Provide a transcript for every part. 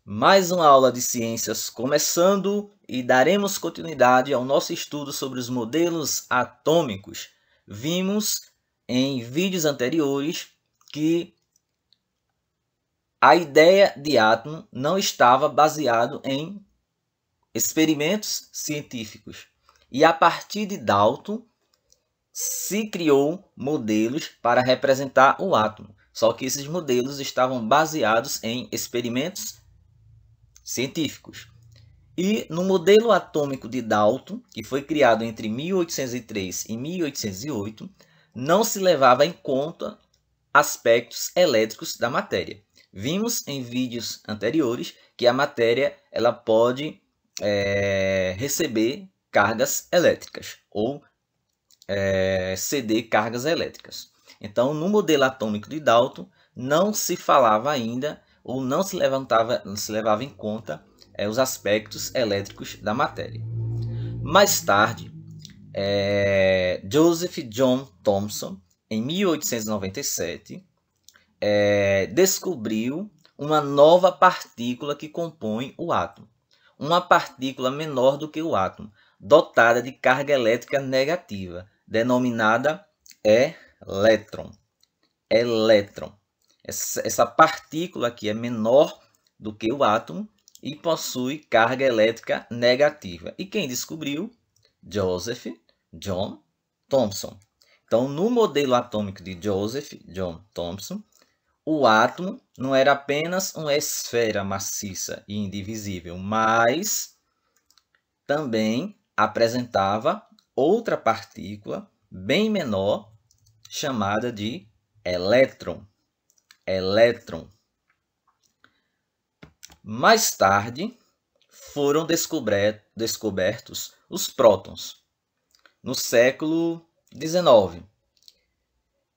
Mais uma aula de ciências começando e daremos continuidade ao nosso estudo sobre os modelos atômicos. Vimos em vídeos anteriores que a ideia de átomo não estava baseado em experimentos científicos. E a partir de Dalton se criou modelos para representar o átomo. Só que esses modelos estavam baseados em experimentos científicos. E no modelo atômico de Dalton, que foi criado entre 1803 e 1808, não se levava em conta aspectos elétricos da matéria. Vimos em vídeos anteriores que a matéria ela pode receber cargas elétricas ou ceder cargas elétricas. Então, no modelo atômico de Dalton, não se falava ainda ou não se levava em conta os aspectos elétricos da matéria. Mais tarde, Joseph John Thomson, em 1897, descobriu uma nova partícula que compõe o átomo. Uma partícula menor do que o átomo, dotada de carga elétrica negativa, denominada elétron. Elétron. Essa partícula aqui é menor do que o átomo e possui carga elétrica negativa. E quem descobriu? Joseph John Thomson. Então, no modelo atômico de Joseph John Thomson, o átomo não era apenas uma esfera maciça e indivisível, mas também apresentava outra partícula bem menor, chamada de elétron. Elétron. Mais tarde, foram descobertos os prótons, no século XIX.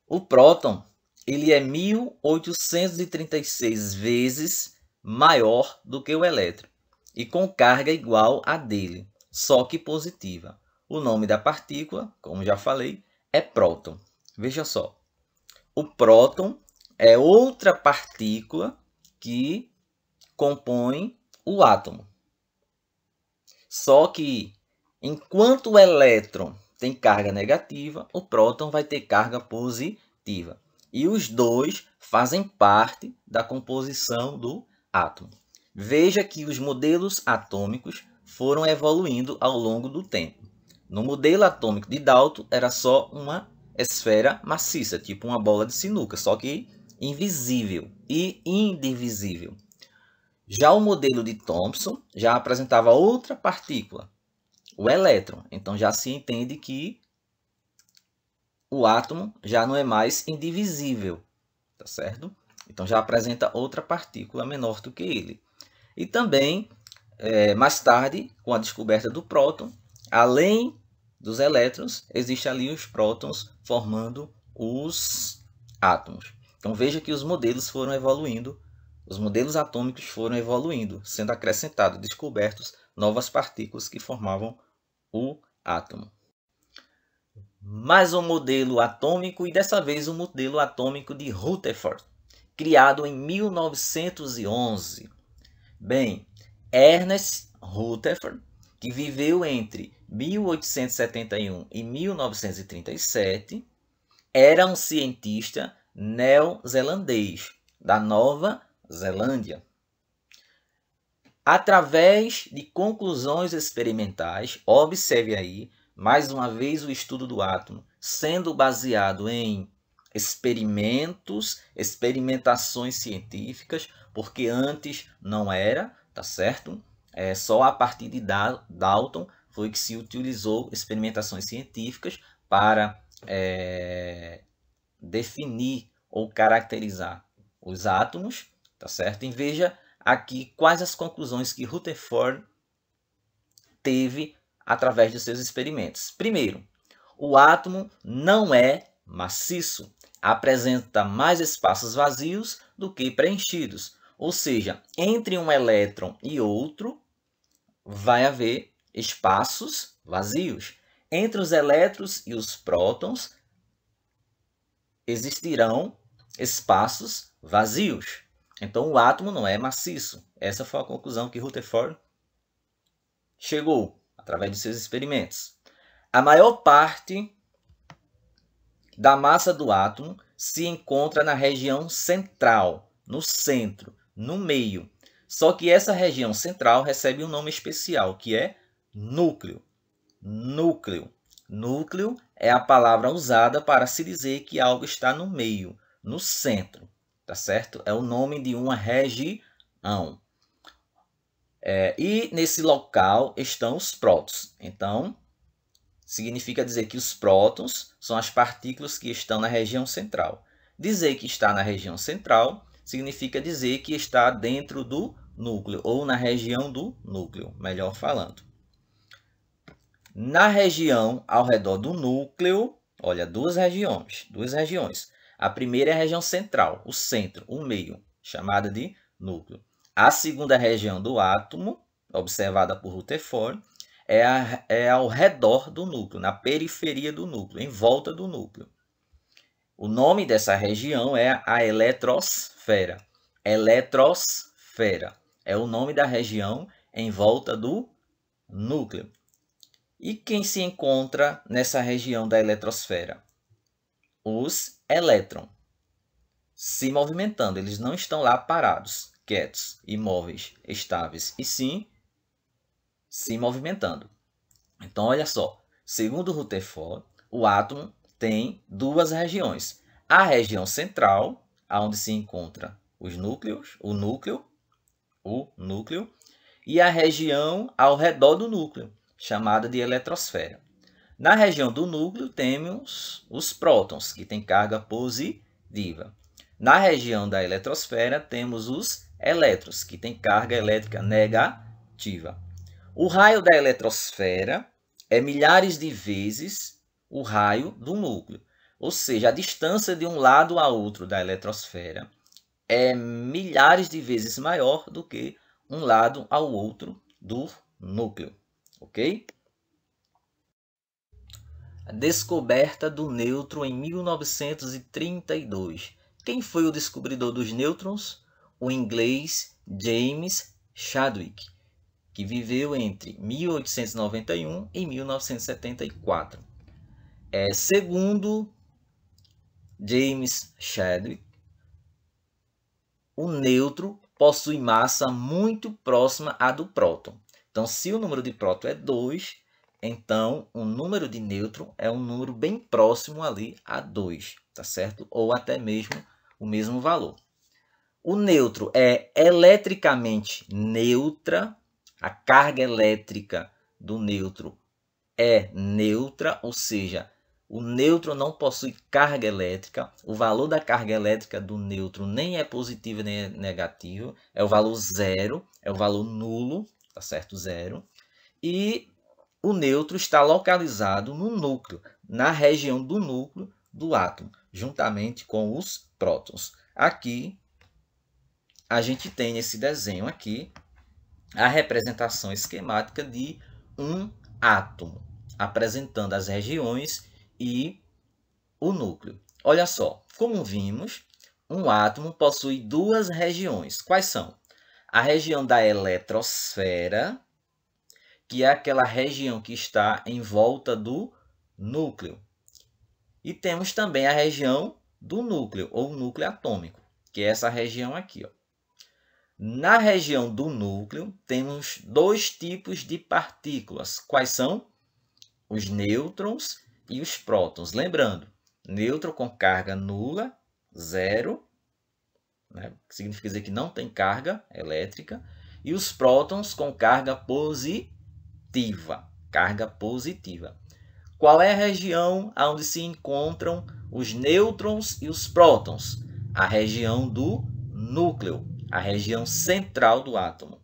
O próton ele é 1836 vezes maior do que o elétron e com carga igual à dele, só que positiva. O nome da partícula, como já falei, é próton. Veja só, o próton é outra partícula que compõe o átomo. Só que, enquanto o elétron tem carga negativa, o próton vai ter carga positiva. E os dois fazem parte da composição do átomo. Veja que os modelos atômicos foram evoluindo ao longo do tempo. No modelo atômico de Dalton, era só uma esfera maciça, tipo uma bola de sinuca, só que invisível e indivisível. Já o modelo de Thomson já apresentava outra partícula, o elétron. Então já se entende que o átomo já não é mais indivisível, tá certo? Então já apresenta outra partícula menor do que ele. E também, mais tarde, com a descoberta do próton, além dos elétrons, existem ali os prótons formando os átomos. Então veja que os modelos foram evoluindo, os modelos atômicos foram evoluindo, sendo acrescentados, descobertos novas partículas que formavam o átomo. Mais um modelo atômico, e dessa vez o modelo atômico de Rutherford, criado em 1911. Bem, Ernest Rutherford, que viveu entre 1871 e 1937, era um cientista neozelandês da Nova Zelândia. Através de conclusões experimentais, observe aí, mais uma vez, o estudo do átomo sendo baseado em experimentações científicas, porque antes não era, tá certo? Só a partir de Dalton foi que se utilizou experimentações científicas para definir ou caracterizar os átomos, tá certo? E veja aqui quais as conclusões que Rutherford teve através de seus experimentos. Primeiro, o átomo não é maciço, apresenta mais espaços vazios do que preenchidos, ou seja, entre um elétron e outro vai haver espaços vazios. Entre os elétrons e os prótons existirão espaços vazios. Então, o átomo não é maciço. Essa foi a conclusão que Rutherford chegou através de seus experimentos. A maior parte da massa do átomo se encontra na região central, no centro, no meio. Só que essa região central recebe um nome especial, que é núcleo. Núcleo. Núcleo é a palavra usada para se dizer que algo está no meio, no centro, tá certo? É o nome de uma região. E nesse local estão os prótons. Então, significa dizer que os prótons são as partículas que estão na região central. Dizer que está na região central significa dizer que está dentro do núcleo, ou na região do núcleo, melhor falando. Na região ao redor do núcleo, olha, duas regiões. A primeira é a região central, o centro, o meio, chamada de núcleo. A segunda região do átomo, observada por Rutherford, é ao redor do núcleo, na periferia do núcleo, em volta do núcleo. O nome dessa região é a eletrosfera. Eletrosfera é o nome da região em volta do núcleo. E quem se encontra nessa região da eletrosfera? Os elétrons se movimentando. Eles não estão lá parados, quietos, imóveis, estáveis, e sim se movimentando. Então, olha só. Segundo Rutherford, o átomo tem duas regiões. A região central, onde se encontra os núcleos, o núcleo, e a região ao redor do núcleo, chamada de eletrosfera. Na região do núcleo temos os prótons, que têm carga positiva. Na região da eletrosfera temos os elétrons, que têm carga elétrica negativa. O raio da eletrosfera é milhares de vezes o raio do núcleo. Ou seja, a distância de um lado a outro da eletrosfera é milhares de vezes maior do que um lado ao outro do núcleo. Ok? A descoberta do nêutron em 1932. Quem foi o descobridor dos nêutrons? O inglês James Chadwick, que viveu entre 1891 e 1974. Segundo James Chadwick, o nêutron possui massa muito próxima à do próton. Então, se o número de próton é 2, então o número de nêutron é um número bem próximo ali a 2, tá certo? Ou até mesmo o mesmo valor. O nêutron é eletricamente neutra. A carga elétrica do nêutron é neutra, ou seja, o nêutron não possui carga elétrica. O valor da carga elétrica do nêutron nem é positivo nem é negativo. É o valor zero, é o valor nulo, tá certo? Zero. E o nêutron está localizado no núcleo, na região do núcleo do átomo, juntamente com os prótons. Aqui, a gente tem nesse desenho aqui a representação esquemática de um átomo, apresentando as regiões e o núcleo. Olha só, como vimos, um átomo possui duas regiões. Quais são? A região da eletrosfera, que é aquela região que está em volta do núcleo. E temos também a região do núcleo, ou núcleo atômico, que é essa região aqui, ó. Na região do núcleo, temos dois tipos de partículas. Quais são? Os nêutrons e os prótons. Lembrando, nêutron com carga nula, zero, né? Significa dizer que não tem carga elétrica. E os prótons com carga positiva. Carga positiva. Qual é a região onde se encontram os nêutrons e os prótons? A região do núcleo. A região central do átomo.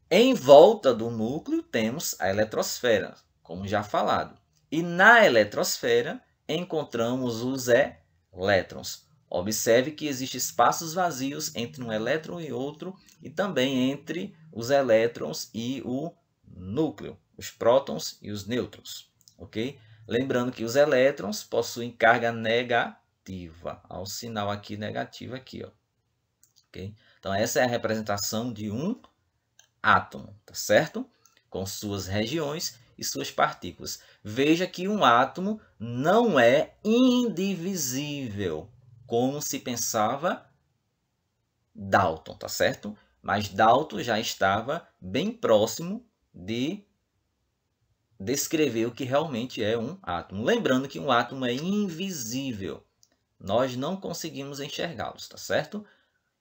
Em volta do núcleo temos a eletrosfera, como já falado. E na eletrosfera encontramos os elétrons. Observe que existem espaços vazios entre um elétron e outro, e também entre os elétrons e o núcleo, os prótons e os nêutrons. Ok? Lembrando que os elétrons possuem carga negativa. Olha o sinal aqui negativo aqui, ó. ok? Então, essa é a representação de um átomo, tá certo? Com suas regiões e suas partículas. Veja que um átomo não é indivisível, como se pensava Dalton, tá certo? Mas Dalton já estava bem próximo de descrever o que realmente é um átomo. Lembrando que um átomo é invisível. Nós não conseguimos enxergá-los, tá certo?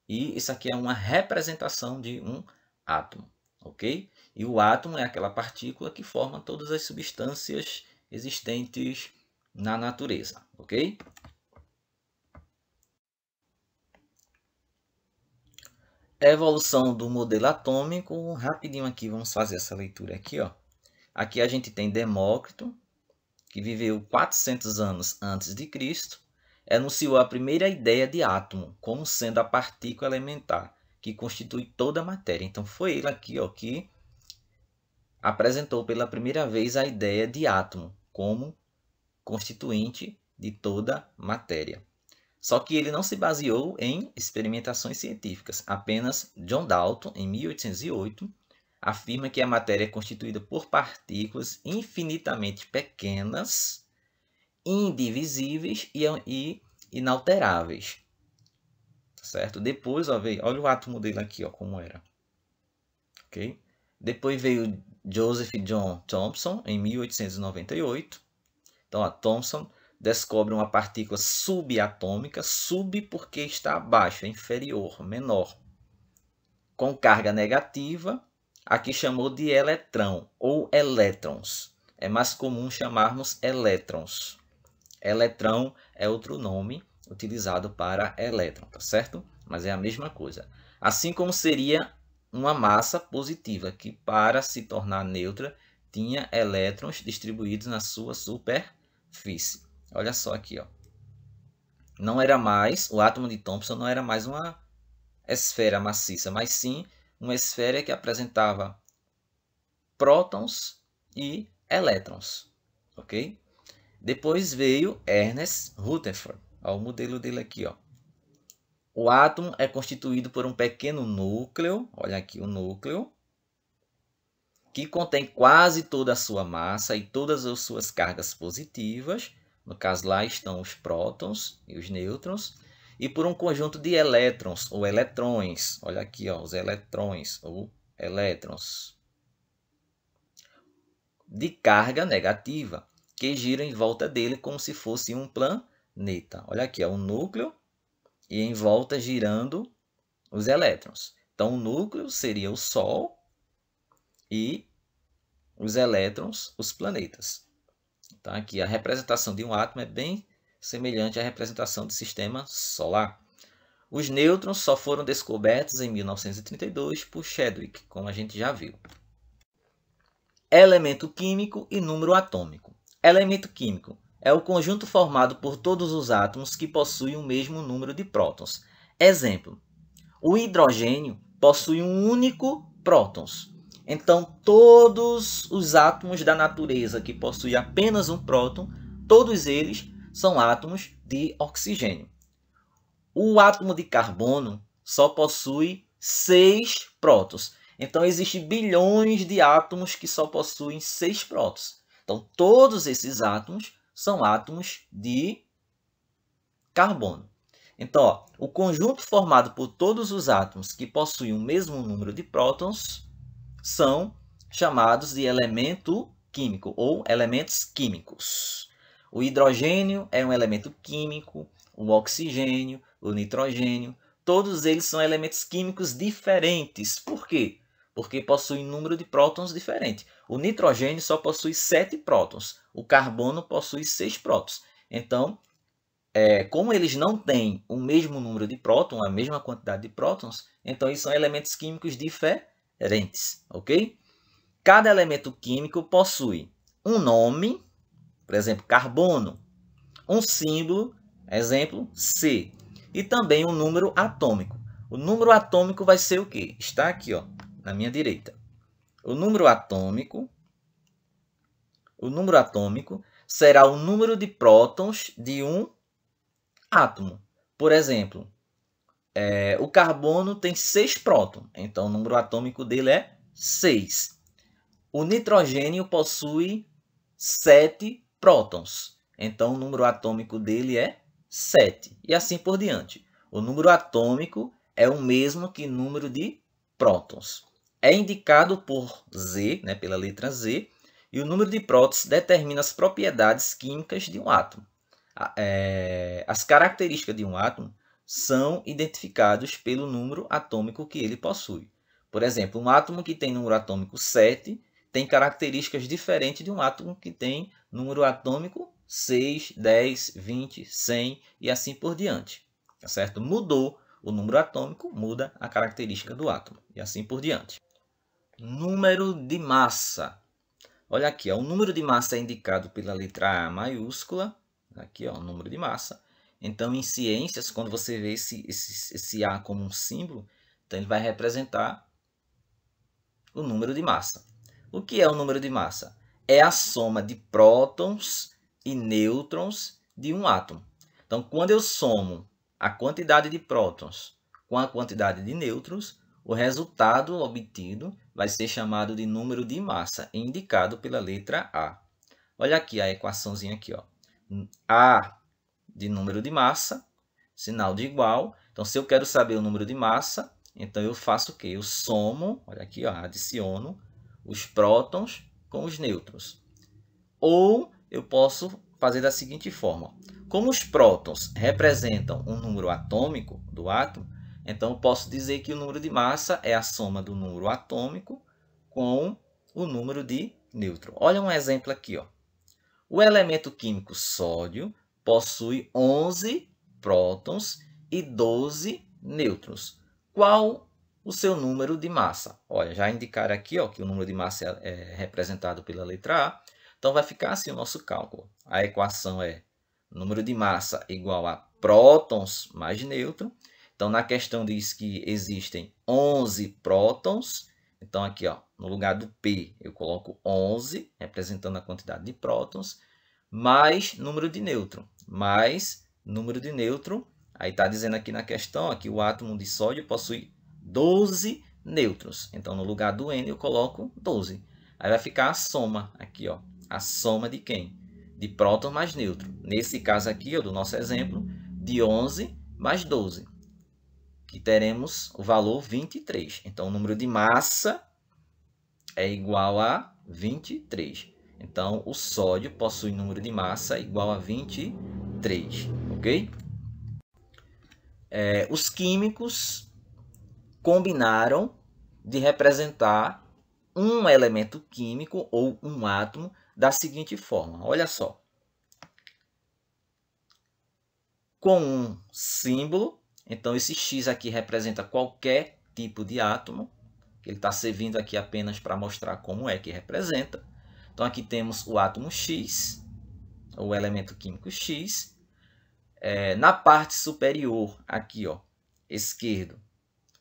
E isso aqui é uma representação de um átomo, ok? E o átomo é aquela partícula que forma todas as substâncias existentes na natureza, ok? Evolução do modelo atômico. Rapidinho aqui, vamos fazer essa leitura aqui, ó. Aqui a gente tem Demócrito, que viveu 400 anos antes de Cristo, enunciou a primeira ideia de átomo como sendo a partícula elementar que constitui toda a matéria. Então foi ele aqui, ó, que apresentou pela primeira vez a ideia de átomo como constituinte de toda matéria. Só que ele não se baseou em experimentações científicas. Apenas John Dalton, em 1808, afirma que a matéria é constituída por partículas infinitamente pequenas, indivisíveis e inalteráveis. Certo? Depois, ó, olha o átomo dele aqui, ó, como era. Okay? Depois veio Joseph John Thomson, em 1898. Então, a Thomson descobre uma partícula subatômica, sub porque está abaixo, é inferior, menor, com carga negativa, aqui chamou de eletrão ou elétrons. É mais comum chamarmos elétrons. Eletrão é outro nome utilizado para elétron, tá certo? Mas é a mesma coisa. Assim como seria uma massa positiva, que para se tornar neutra tinha elétrons distribuídos na sua superfície. Olha só aqui, ó. Não era mais, o átomo de Thomson não era mais uma esfera maciça, mas sim uma esfera que apresentava prótons e elétrons, ok? Depois veio Ernest Rutherford, ó, o modelo dele aqui, ó. O átomo é constituído por um pequeno núcleo, olha aqui o núcleo, que contém quase toda a sua massa e todas as suas cargas positivas. No caso, lá estão os prótons e os nêutrons. E por um conjunto de elétrons ou eletrões. Olha aqui, ó, os eletrões ou elétrons. De carga negativa, que giram em volta dele como se fosse um planeta. Olha aqui, ó, o núcleo e em volta girando os elétrons. Então, o núcleo seria o Sol e os elétrons, os planetas. Então, aqui a representação de um átomo é bem semelhante à representação do sistema solar. Os nêutrons só foram descobertos em 1932 por Chadwick, como a gente já viu. Elemento químico e número atômico. Elemento químico é o conjunto formado por todos os átomos que possuem o mesmo número de prótons. Exemplo, o hidrogênio possui um único prótons. Então, todos os átomos da natureza que possuem apenas um próton, todos eles são átomos de oxigênio. O átomo de carbono só possui 6 prótons. Então, existem bilhões de átomos que só possuem 6 prótons. Então, todos esses átomos são átomos de carbono. Então, ó, o conjunto formado por todos os átomos que possuem o mesmo número de prótons são chamados de elemento químico ou elementos químicos. O hidrogênio é um elemento químico, o oxigênio, o nitrogênio, todos eles são elementos químicos diferentes. Por quê? Porque possuem número de prótons diferente. O nitrogênio só possui 7 prótons, o carbono possui 6 prótons. Então, como eles não têm o mesmo número de prótons, a mesma quantidade de prótons, então eles são elementos químicos diferentes, ok? Cada elemento químico possui um nome, por exemplo, carbono, um símbolo, exemplo, C, e também um número atômico. O número atômico vai ser o quê? Está aqui, ó, na minha direita. O número atômico será o número de prótons de um átomo. Por exemplo, O carbono tem 6 prótons, então o número atômico dele é 6. O nitrogênio possui 7 prótons, então o número atômico dele é 7. E assim por diante. O número atômico é o mesmo que número de prótons. É indicado por Z, né, pela letra Z, e o número de prótons determina as propriedades químicas de um átomo. As características de um átomo são identificados pelo número atômico que ele possui. Por exemplo, um átomo que tem número atômico 7 tem características diferentes de um átomo que tem número atômico 6, 10, 20, 100 e assim por diante. Tá certo? Mudou o número atômico, muda a característica do átomo e assim por diante. Número de massa. Olha aqui, ó, o número de massa é indicado pela letra A maiúscula. Aqui, ó, o número de massa. Então, em ciências, quando você vê esse A como um símbolo, então ele vai representar o número de massa. O que é o número de massa? É a soma de prótons e nêutrons de um átomo. Então, quando eu somo a quantidade de prótons com a quantidade de nêutrons, o resultado obtido vai ser chamado de número de massa, indicado pela letra A. Olha aqui a equaçãozinha aqui, ó. A de número de massa, sinal de igual. Então, se eu quero saber o número de massa, então eu faço o quê? Eu somo, olha aqui, ó, adiciono os prótons com os nêutrons. Ou eu posso fazer da seguinte forma. Como os prótons representam um número atômico do átomo, então eu posso dizer que o número de massa é a soma do número atômico com o número de nêutron. Olha um exemplo aqui, ó. O elemento químico sódio possui 11 prótons e 12 nêutrons. Qual o seu número de massa? Olha, já indicaram aqui, ó, que o número de massa é representado pela letra A. Então, vai ficar assim o nosso cálculo. A equação é número de massa igual a prótons mais nêutron. Então, na questão diz que existem 11 prótons. Então, aqui, ó, no lugar do P, eu coloco 11, representando a quantidade de prótons, mais número de nêutron. Mais número de nêutron. Aí está dizendo aqui na questão ó, que o átomo de sódio possui 12 nêutrons. Então, no lugar do N, eu coloco 12. Aí vai ficar a soma aqui, ó. A soma de quem? De próton mais nêutron. Nesse caso aqui, ó, do nosso exemplo, de 11 mais 12. Que teremos o valor 23. Então, o número de massa é igual a 23. Então, o sódio possui número de massa igual a 23. Ok? Os químicos combinaram de representar um elemento químico ou um átomo da seguinte forma. Olha só. Com um símbolo, então esse X aqui representa qualquer tipo de átomo. Ele está servindo aqui apenas para mostrar como é que representa. Então aqui temos o átomo X, o elemento químico X. Na parte superior, aqui, ó, esquerdo,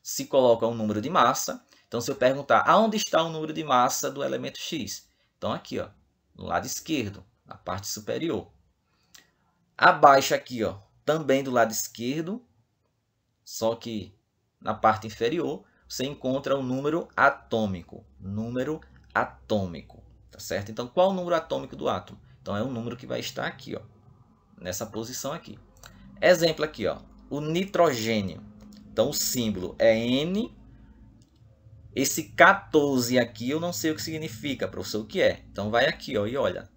se coloca um número de massa. Então, se eu perguntar aonde está o número de massa do elemento X, então aqui, ó, no lado esquerdo, na parte superior. Abaixo aqui, ó, também do lado esquerdo, só que na parte inferior, você encontra o número atômico. Número atômico, tá certo? Então, qual é o número atômico do átomo? Então, é o número que vai estar aqui, ó, nessa posição aqui. Exemplo aqui, ó, o nitrogênio. Então, o símbolo é N. Esse 14 aqui, eu não sei o que significa, professor, o que é? Então, vai aqui, ó, e olha.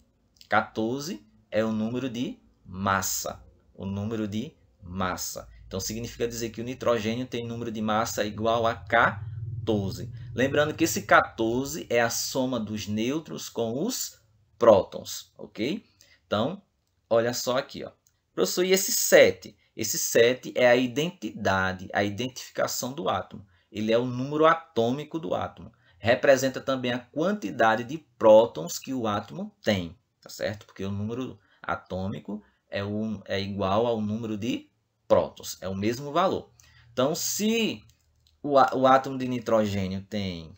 14 é o número de massa. O número de massa. Então, significa dizer que o nitrogênio tem número de massa igual a 14. Lembrando que esse 14 é a soma dos nêutrons com os prótons, ok? Então, olha só aqui, ó. Professor, e esse 7? Esse 7 é a identidade, a identificação do átomo. Ele é o número atômico do átomo. Representa também a quantidade de prótons que o átomo tem, tá certo? Porque o número atômico é igual ao número de prótons, é o mesmo valor. Então, se o átomo de nitrogênio tem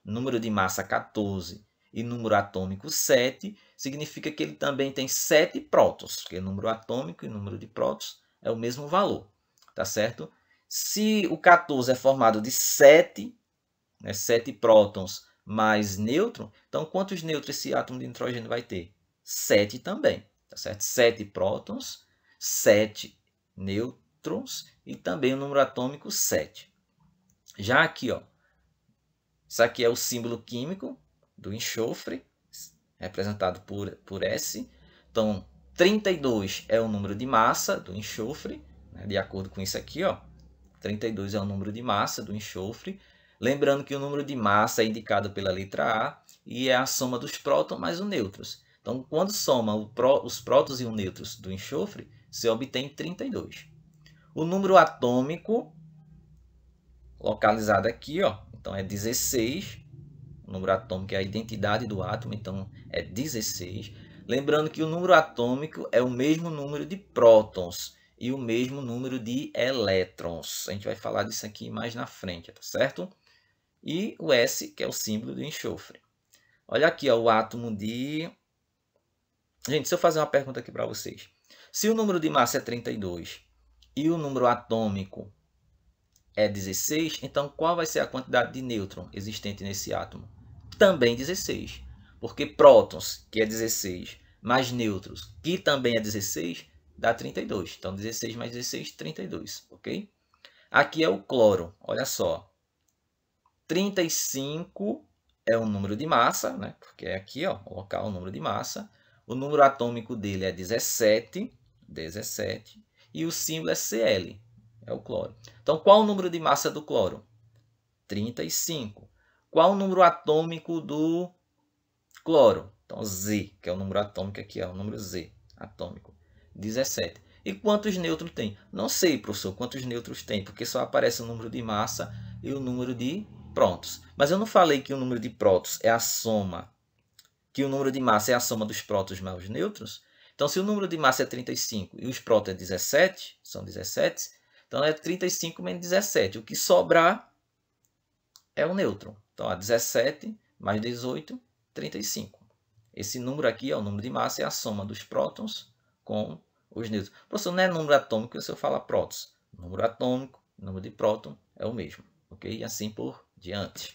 número de massa 14 e número atômico 7, significa que ele também tem 7 prótons, porque número atômico e número de prótons é o mesmo valor, tá certo? Se o 14 é formado de 7, né, 7 prótons mais nêutron, então quantos nêutrons esse átomo de nitrogênio vai ter? 7 também, tá certo? 7 prótons, 7 nêutrons e também o número atômico 7. Já aqui, ó, isso aqui é o símbolo químico do enxofre, representado por S. Então, 32 é o número de massa do enxofre, né, de acordo com isso aqui, ó. 32 é o número de massa do enxofre. Lembrando que o número de massa é indicado pela letra A e é a soma dos prótons mais os nêutrons. Então, quando soma os prótons e os nêutrons do enxofre, se obtém 32. O número atômico, localizado aqui, ó, então é 16. O número atômico é a identidade do átomo, então é 16. Lembrando que o número atômico é o mesmo número de prótons e o mesmo número de elétrons. A gente vai falar disso aqui mais na frente, tá certo? E o S, que é o símbolo do enxofre. Olha aqui, ó, o átomo de... Gente, se eu fazer uma pergunta aqui para vocês. Se o número de massa é 32 e o número atômico é 16, então qual vai ser a quantidade de nêutron existente nesse átomo? Também 16. Porque prótons, que é 16, mais nêutrons, que também é 16, dá 32. Então, 16 mais 16, 32, ok? Aqui é o cloro, olha só. 35 é o número de massa, né? Porque é aqui, ó, o local, o número de massa. O número atômico dele é 17, e o símbolo é Cl, é o cloro. Então, qual o número de massa do cloro? 35. Qual o número atômico do cloro? Então, Z, que é o número atômico aqui, é o número Z atômico. 17. E quantos nêutrons tem? Não sei, professor, quantos nêutrons tem, porque só aparece o número de massa e o número de prótons. Mas eu não falei que o número de prótons é a soma, que o número de massa é a soma dos prótons mais os nêutrons? Então, se o número de massa é 35 e os prótons é 17, são 17, então é 35 menos 17. O que sobrar é o nêutron. Então, 17 mais 18, 35. Esse número aqui é o número de massa, é a soma dos prótons com os nêutrons. Professor, não é número atômico se eu falar prótons. Número atômico, número de próton é o mesmo. Ok? E assim por diante.